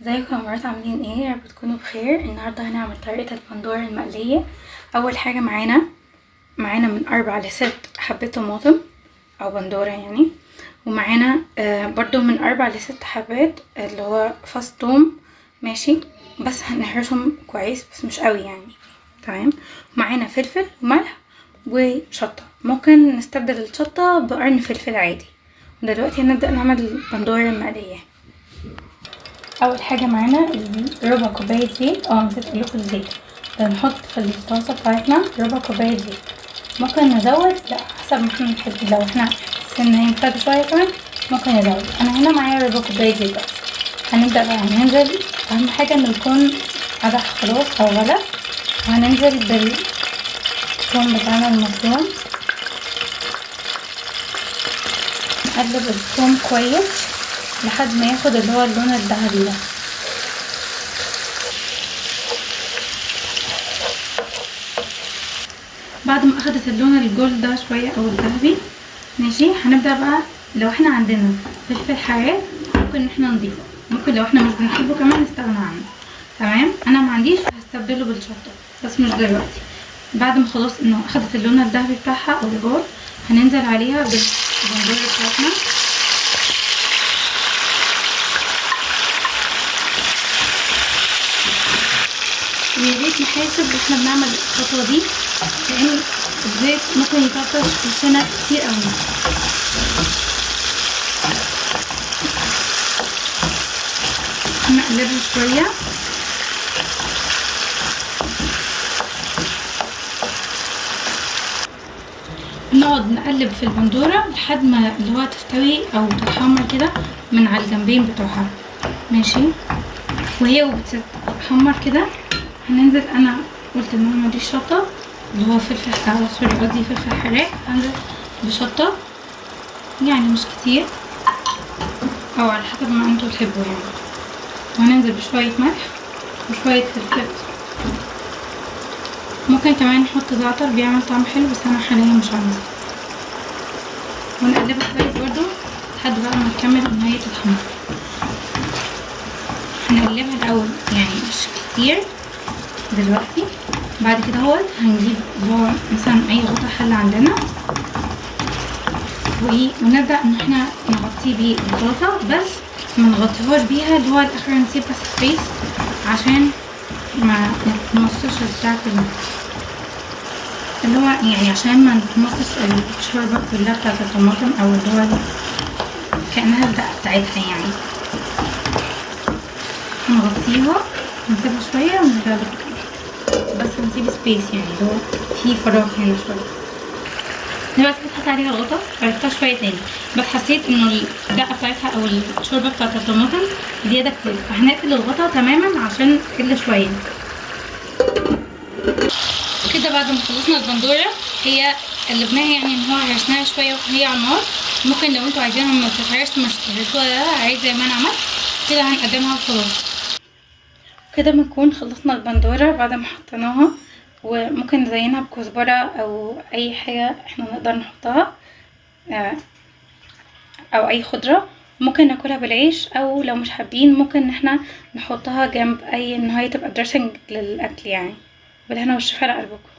ازيكم يا مرات، عاملين ايه؟ يا رب تكونوا بخير. النهارده هنعمل طريقه البندوره المقليه. اول حاجه معانا من 4 ل6 حبات طماطم او بندوره يعني. ومعانا برضو من 4 ل6 حبات اللي هو فص ثوم. ماشي، بس هنحرسهم كويس بس مش قوي يعني. تمام. معانا فلفل وملح وشطه، ممكن نستبدل الشطه بقرن فلفل عادي. ودلوقتي هنبدا نعمل البندوره المقليه. اول حاجه معانا ربع كوبايه زيت، نسيت اقولكوا الزيت. بنحط في الطاسه بتاعتنا ربع كوبايه زيت. ممكن نزود، لا حسب ما احنا نحب. لو احنا حاسين ان هي محتاجه شويه كمان ممكن نزود. انا هنا معايا ربع كوبايه زيت بس. هنبدا بقى ننزل. اهم حاجه انه يكون قدح خلاص او غلى. وهننزل بالثوم بتاعنا المفروم. نقلب الثوم كويس لحد ما ياخد اللي هو اللون الذهبي ده. بعد ما اخدت اللون الجولد ده شويه او الذهبي، ماشي، هنبدا بقى. لو احنا عندنا فلفل حراق ممكن ان احنا نضيفه، ممكن لو احنا مش بنحبه كمان نستغنى عنه. تمام. انا ما عنديش، هستبدله بالشطه بس مش دلوقتي. بعد ما خلاص انه اخدت اللون الذهبي بتاعها او الجولد، هننزل عليها بالبندوره بتاعتنا. ويا ريت نحاسب واحنا بنعمل الخطوه دي، لان الزيت ممكن يطرطش في وشنا كتير قوي. نقلبها شويه. نقعد نقلب في البندوره لحد ما اللي هو تستوي او تتحمر كده من على الجنبين بتوعها. ماشي. وهي بتتحمر كده هننزل. انا قلت ان انا ماليش شطه، اللي هو فلفل سوري، قصدي فلفل حراق. هنزل بشطه يعني مش كتير، او على حسب ما انتوا تحبوا يعني. وهننزل بشويه ملح وشويه فلفل. ممكن كمان نحط زعتر بيعمل طعم حلو، بس انا حاليا مش عايزه. ونقلبها كويس برضو لحد بقى ما نكمل ان هي تتحمر. هنقلبها الاول يعني مش كتير دلوقتي. بعد كده هنجيب اللي هو مثلا اي غطا حله عندنا، ونبدا ان احنا نغطيه بيه الطاسه، بس ما نغطيهاش بيها اللي هو الاخر، نسيب بس سبيس عشان ما نتمصش بتاعت اللي هو يعني عشان ما نتمصش الشوربه كلها بتاعت الطماطم، او اللي هو كانها الدقه بتاعتها يعني. هنغطيها ونسيبها شويه ونرجع بس هنسيب سبيس يعني اللي هو في فراغ هنا شويه. دلوقتي بتحط عليها غطا، عرفتها شويه تاني، بس حسيت انه الدقه بتاعتها او الشوربه بتاعت الطماطم زياده كتير، فهنقفل الغطا تماما عشان تقل شويه كده. بعد ما خلصنا البندوره، هي قلبناها يعني ان هو هرسناها شويه وهي على النار. ممكن لو انتوا عايزينها ما تتهرس ما تتهرسوها، لا عادي زي ما انا عملت كده. هنقدمها وخلاص كده. بنكون خلصنا البندوره بعد ما حطيناها. وممكن نزينها بكزبره او اي حاجه احنا نقدر نحطها، او اي خضره. ممكن ناكلها بالعيش، او لو مش حابين ممكن ان احنا نحطها جنب اي ان هي تبقى دريسنج للاكل يعني. بالهنا والشفا على قلبكم.